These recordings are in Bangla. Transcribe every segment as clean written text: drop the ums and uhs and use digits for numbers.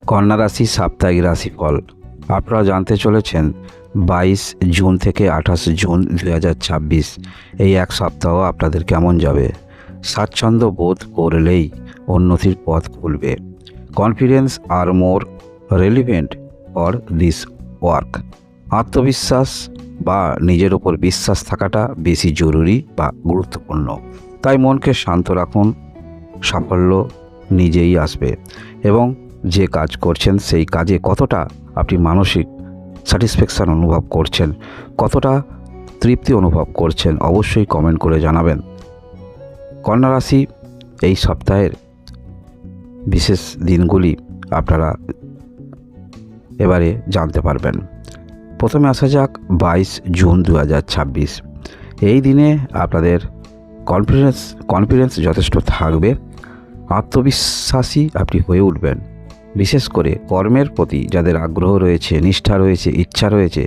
কন্যা রাশি সাপ্তাহিক রাশিফল আপনারা জানতে চলেছেন 22 জুন থেকে 28 জুন 2026 এই এক সপ্তাহ আপনাদের কেমন যাবে। স্বাচ্ছন্দ্য বোধ করলেই উন্নতির পথ খুলবে। Confidence are more relevant for this work. আত্মবিশ্বাস বা নিজের ওপর বিশ্বাস থাকাটা বেশি জরুরি বা গুরুত্বপূর্ণ। তাই মনকে শান্ত রাখুন, সাফল্য নিজেই আসবে। এবং যে কাজ করছেন সেই কাজে কতটা আপনি মানসিক স্যাটিসফ্যাকশান অনুভব করছেন, কতটা তৃপ্তি অনুভব করছেন, অবশ্যই কমেন্ট করে জানাবেন। কন্যা রাশি এই সপ্তাহের বিশেষ দিনগুলি আপনারা এবারে জানতে পারবেন। প্রথমে আসা যাক 22 জুন 2026। এই দিনে আপনাদের কনফিডেন্স যথেষ্ট থাকবে। আত্মবিশ্বাসী আপনি হয়ে উঠবেন। বিশেষ করে কর্মের প্রতি যাদের আগ্রহ রয়েছে, নিষ্ঠা রয়েছে, ইচ্ছা রয়েছে,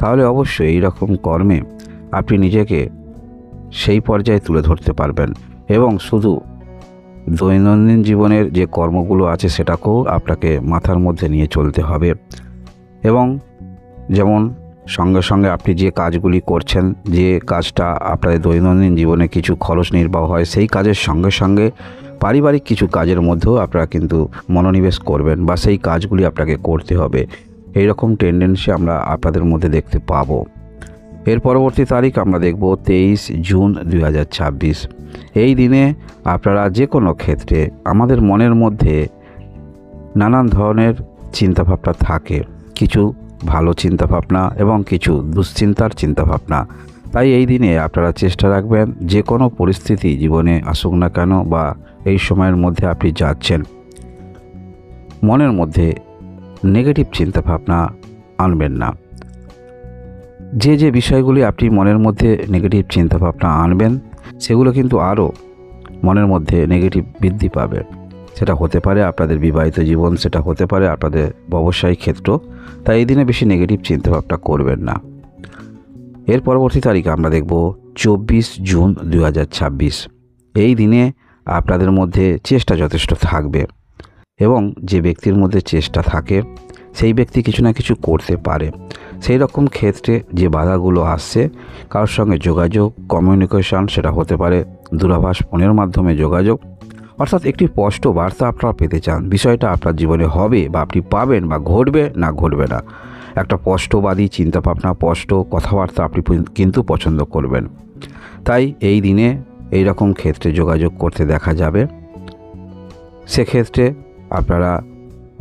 তাহলে অবশ্যই এই রকম কর্মে আপনি নিজেকে সেই পর্যায়ে তুলে ধরতে পারবেন। এবং শুধু দৈনন্দিন জীবনের যে কর্মগুলো আছে সেটাকেও আপনাকে মাথার মধ্যে নিয়ে চলতে হবে। এবং যেমন সঙ্গে সঙ্গে আপনি যে কাজগুলি করছেন, যে কাজটা আপনাদের দৈনন্দিন জীবনে কিছু খরচ নির্বাহ হয়, সেই কাজের সঙ্গে সঙ্গে পারিবারিক কিছু কাজের মধ্যেও আপনারা কিন্তু মনোনিবেশ করবেন বা সেই কাজগুলি আপনাকে করতে হবে। এই রকম টেন্ডেন্সি আমরা আপনাদের মধ্যে দেখতে পাবো। এর পরবর্তী তারিখ আমরা দেখব 23 জুন 2026। এই দিনে আপনারা যে কোনো ক্ষেত্রে আমাদের মনের মধ্যে নানান ধরনের চিন্তাভাবনা থাকে, কিছু ভালো চিন্তাভাবনা এবং কিছু দুশ্চিন্তার চিন্তাভাবনা। তাই এই দিনে আপনারা চেষ্টা রাখবেন যে কোনো পরিস্থিতি জীবনে আসুক না কেন বা এই সময়ের মধ্যে আপনি যাচ্ছেন, মনের মধ্যে নেগেটিভ চিন্তাভাবনা আনবেন না। যে বিষয়গুলি আপনি মনের মধ্যে নেগেটিভ চিন্তাভাবনা আনবেন সেগুলো কিন্তু আরও মনের মধ্যে নেগেটিভ বৃদ্ধি পাবে। সেটা হতে পারে আপনাদের বিবাহিত জীবন, সেটা হতে পারে আপনাদের ব্যবসায়িক ক্ষেত্র। তাই এই দিনে বেশি নেগেটিভ চিন্তাভাবনা করবেন না। এর পরবর্তী তারিখ আমরা দেখব 24 জুন 2026। এই দিনে আপনাদের মধ্যে চেষ্টা যথেষ্ট থাকবে এবং যে ব্যক্তির মধ্যে চেষ্টা থাকে সেই ব্যক্তি কিছু না কিছু করতে পারে। সেই রকম ক্ষেত্রে যে বাধাগুলো আসছে, কারোর সঙ্গে যোগাযোগ, কমিউনিকেশন, সেটা হতে পারে দূরভাষ ফোনের মাধ্যমে যোগাযোগ, অর্থাৎ একটি স্পষ্ট বার্তা আপনারা পেতে চান। বিষয়টা আপনার জীবনে হবে বা আপনি পাবেন বা ঘটবে না ঘটবে না, একটা স্পষ্টবাদী চিন্তাভাবনা, স্পষ্ট কথাবার্তা আপনি কিন্তু পছন্দ করবেন। তাই এই দিনে এই রকম ক্ষেত্রে যোগাযোগ করতে দেখা যাবে। সেক্ষেত্রে আপনারা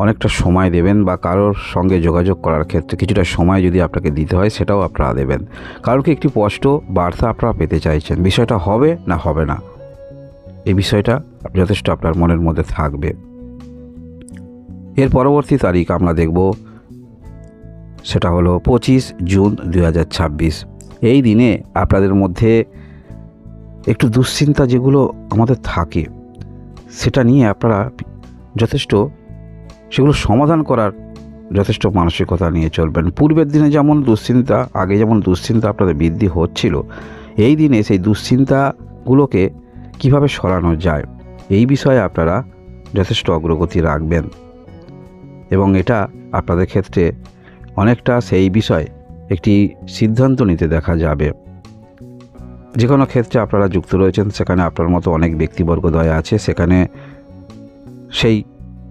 অনেকটা সময় দেবেন বা কারোর সঙ্গে যোগাযোগ করার ক্ষেত্রে কিছুটা সময় যদি আপনাকে দিতে হয় সেটাও আপনারা দেবেন। কারণ কি একটি স্পষ্ট বার্তা আপনারা পেতে চাইছেন, বিষয়টা হবে না হবে না, এই বিষয়টা যথেষ্ট আপনার মনের মধ্যে থাকবে। এর পরবর্তী তারিখ আমরা দেখব, সেটা হলো 25 জুন 2026। এই দিনে আপনাদের মধ্যে একটু দুশ্চিন্তা যেগুলো আমাদের থাকে সেটা নিয়ে আপনারা যথেষ্ট সেগুলো সমাধান করার যথেষ্ট মানসিকতা নিয়ে চলবেন। পূর্বের দিনে যেমন দুশ্চিন্তা, আগে যেমন দুশ্চিন্তা আপনাদের বৃদ্ধি হচ্ছিল, এই দিনে সেই দুশ্চিন্তাগুলোকে কিভাবে সরানো যায় এই বিষয়ে আপনারা যথেষ্ট অগ্রগতি রাখবেন এবং এটা আপনাদের ক্ষেত্রে অনেকটা সেই বিষয়ে একটি সিদ্ধান্ত নিতে দেখা যাবে। যে কোনো ক্ষেত্রে আপনারা যুক্ত রয়েছেন সেখানে আপনার মতো অনেক ব্যক্তিবর্গদ্বয় আছে, সেখানে সেই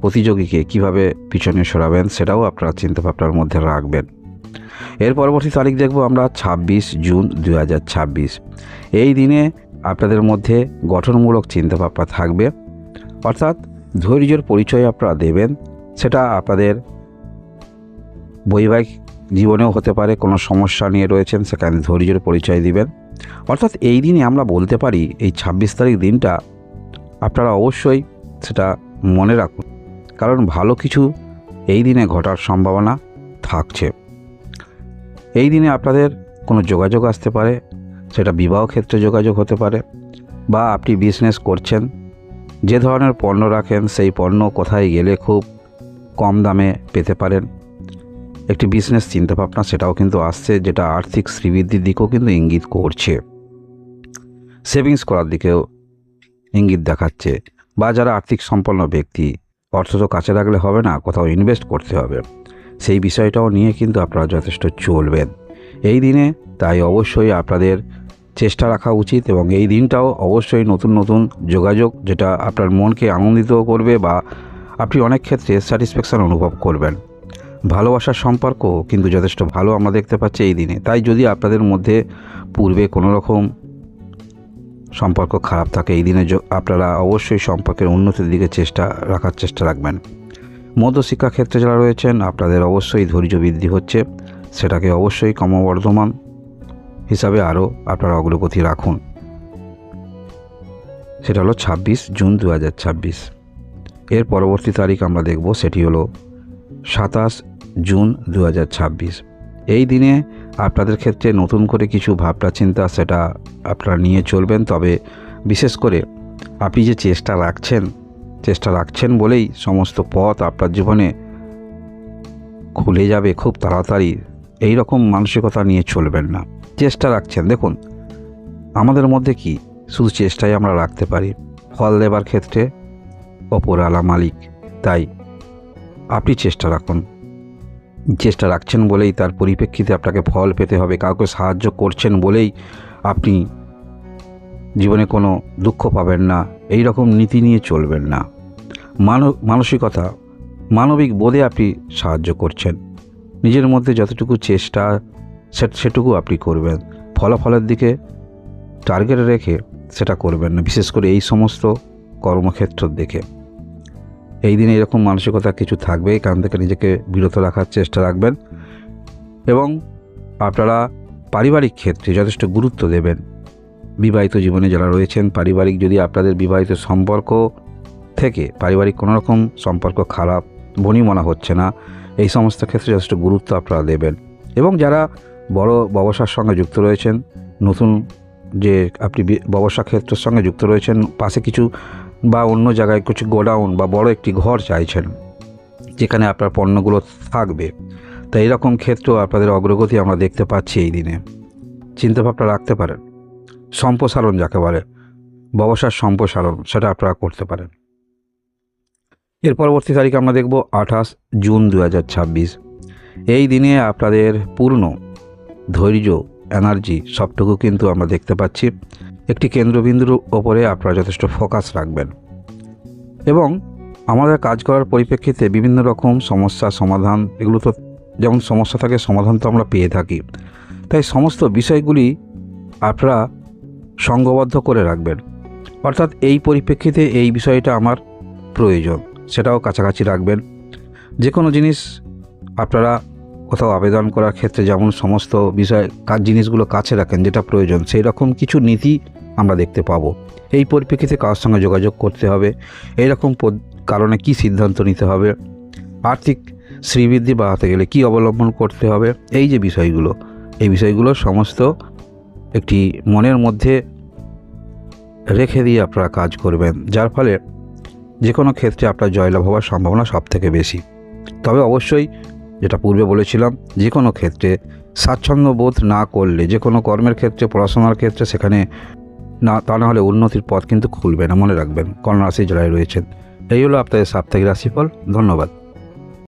প্রতিযোগীকে কিভাবে পিছনে সরাবেন সেটাও আপনারা চিন্তাভাবনার মধ্যে রাখবেন। এর পরবর্তী তারিখ দেখব আমরা 26 জুন 2026। এই দিনে আপনাদের মধ্যে গঠনমূলক চিন্তাভাবনা থাকবে, অর্থাৎ ধৈর্যের পরিচয় আপনারা দেবেন। সেটা আপনাদের বৈবাহিক জীবনেও হতে পারে, কোনো সমস্যা নিয়ে রয়েছেন সেখানে ধৈর্যের পরিচয় দিবেন। অর্থাৎ এই দিনে আমরা বলতে পারি এই 26 তারিখ দিনটা আপনারা অবশ্যই সেটা মনে রাখুন, কারণ ভালো কিছু এই দিনে ঘটার সম্ভাবনা থাকছে। এই দিনে আপনাদের কোনো যোগাযোগ আসতে পারে, সেটা বিবাহ ক্ষেত্রে যোগাযোগ হতে পারে বা আপনি বিজনেস করছেন, যে ধরনের পণ্য রাখেন সেই পণ্য কোথায় গেলে খুব কম দামে পেতে পারেন। একটি বিজনেস চিন্তাভাবনা সেটাও কিন্তু আসছে, যেটা আর্থিক শ্রীবৃদ্ধির দিকেও কিন্তু ইঙ্গিত করছে, সেভিংস করার দিকেও ইঙ্গিত দেখাচ্ছে। বা যারা আর্থিক সম্পন্ন ব্যক্তি অর্থ তো কাছে রাখলে হবে না, কোথাও ইনভেস্ট করতে হবে, সেই বিষয়টাও নিয়ে কিন্তু আপনারা যথেষ্ট চলবেন এই দিনে। তাই অবশ্যই আপনাদের চেষ্টা রাখা উচিত এবং এই দিনটাও অবশ্যই নতুন নতুন যোগাযোগ, যেটা আপনার মনকে আনন্দিত করবে বা আপনি অনেক ক্ষেত্রে স্যাটিসফ্যাকশান অনুভব করবেন। ভালোবাসার সম্পর্ক কিন্তু যথেষ্ট ভালো আমরা দেখতে পাচ্ছি এই দিনে। তাই যদি আপনাদের মধ্যে পূর্বে কোনো রকম সম্পর্ক খারাপ থাকে, এই দিনে আপনারা অবশ্যই সম্পর্কের উন্নতির দিকে রাখার চেষ্টা রাখবেন। মধ্যশিক্ষা ক্ষেত্রে যারা রয়েছেন আপনাদের অবশ্যই ধৈর্য বৃদ্ধি হচ্ছে, সেটাকে অবশ্যই ক্রমবর্ধমান হিসাবে আরও আপনারা অগ্রগতি রাখুন। সেটা হলো 26 জুন 2026। এর পরবর্তী তারিখ আমরা দেখব, সেটি হলো 27 জুন 2026। এই দিনে আপনাদের ক্ষেত্রে নতুন করে কিছু ভাবনা চিন্তা সেটা আপনারা নিয়ে চলবেন। তবে বিশেষ করে আপনি যে চেষ্টা রাখছেন বলেই সমস্ত পথ আপনার জীবনে খুলে যাবে খুব তাড়াতাড়ি, এই রকম মানসিকতা নিয়ে চলবেন না। চেষ্টা রাখছেন, দেখুন আমাদের মধ্যে কি শুধু চেষ্টাই আমরা রাখতে পারি, ফল দেবার ক্ষেত্রে ওপরওয়ালা মালিক। তাই আপনি চেষ্টা রাখুন, চেষ্টা রাখছেন বলেই তার পরিপ্রেক্ষিতে আপনাকে ফল পেতে হবে, কাউকে সাহায্য করছেন বলেই আপনি জীবনে কোনো দুঃখ পাবেন না, এই রকম নীতি নিয়ে চলবেন না। মানসিকতা, মানবিক বোধে আপনি সাহায্য করছেন, নিজের মধ্যে যতটুকু চেষ্টা সেটুকু আপনি করবেন, ফলাফলের দিকে টার্গেট রেখে সেটা করবেন না, বিশেষ করে এই সমস্ত কর্মক্ষেত্র দেখে। এই দিনে এরকম মানসিকতা কিছু থাকবে, এখান থেকে নিজেকে বিরত রাখার চেষ্টা রাখবেন এবং আপনারা পারিবারিক ক্ষেত্রে যথেষ্ট গুরুত্ব দেবেন। বিবাহিত জীবনে যারা রয়েছেন, পারিবারিক যদি আপনাদের বিবাহিত সম্পর্ক থেকে পারিবারিক কোনো রকম সম্পর্ক খারাপ বনি মনে হচ্ছে না, এই সমস্ত ক্ষেত্রে যথেষ্ট গুরুত্ব আপনারা দেবেন। এবং যারা বড় ব্যবসার সঙ্গে যুক্ত রয়েছেন, নতুন যে আপনি ব্যবসা ক্ষেত্রের সঙ্গে যুক্ত রয়েছেন, পাশে কিছু বা অন্য জায়গায় কিছু গোডাউন বা বড় একটি ঘর চাইছেন যেখানে আপনার পণ্যগুলো থাকবে, তাই এরকম ক্ষেত্রেও আপনাদের অগ্রগতি আমরা দেখতে পাচ্ছি এই দিনে। চিন্তাভাবনা রাখতে পারেন, সম্প্রসারণ যাকে বলে ব্যবসার সম্প্রসারণ, সেটা আপনারা করতে পারেন। এর পরবর্তী তারিখ আমরা দেখব 28 জুন 2026। এই দিনে আপনাদের পূর্ণ ধৈর্য, এনার্জি সবটুকু কিন্তু আমরা দেখতে পাচ্ছি। একটি কেন্দ্রবিন্দুর ওপরে আপনারা যথেষ্ট ফোকাস রাখবেন এবং আমাদের কাজ করার পরিপ্রেক্ষিতে বিভিন্ন রকম সমস্যা সমাধান, এগুলো তো যেমন সমস্যা থাকে সমাধান তো আমরা পেয়ে থাকি, তাই সমস্ত বিষয়গুলি আপনারা সংঘবদ্ধ করে রাখবেন। অর্থাৎ এই পরিপ্রেক্ষিতে এই বিষয়টা আমার প্রয়োজন, সেটাও কাছাকাছি রাখবেন। যে কোনো জিনিস আপনারা কোথাও আবেদন করার ক্ষেত্রে যেমন সমস্ত বিষয় জিনিসগুলো কাছে রাখেন যেটা প্রয়োজন, সেই রকম কিছু নীতি আমরা দেখতে পাবো। এই পরিপ্রেক্ষিতে কারোর সঙ্গে যোগাযোগ করতে হবে, এইরকম কারণে কি সিদ্ধান্ত নিতে হবে, আর্থিক শ্রীবৃদ্ধি বাড়াতে গেলে কি অবলম্বন করতে হবে, এই যে বিষয়গুলো, এই বিষয়গুলো সমস্ত একটি মনের মধ্যে রেখে দিয়ে আপনারা কাজ করবেন, যার ফলে যে কোনো ক্ষেত্রে আপনার জয়লাভ হওয়ার সম্ভাবনা সব থেকে বেশি। তবে অবশ্যই যেটা পূর্বে বলেছিলাম, যে কোনো ক্ষেত্রে স্বাচ্ছন্দ্য বোধ না করলে, যে কোনো কর্মের ক্ষেত্রে, পড়াশোনার ক্ষেত্রে, সেখানে না তা না হলে উন্নতির পথ কিন্তু খুলবে না, মনে রাখবেন। কন্যা রাশি যারা রয়েছেন, এই হলো আপনাদের সাপ্তাহিক রাশিফল। ধন্যবাদ।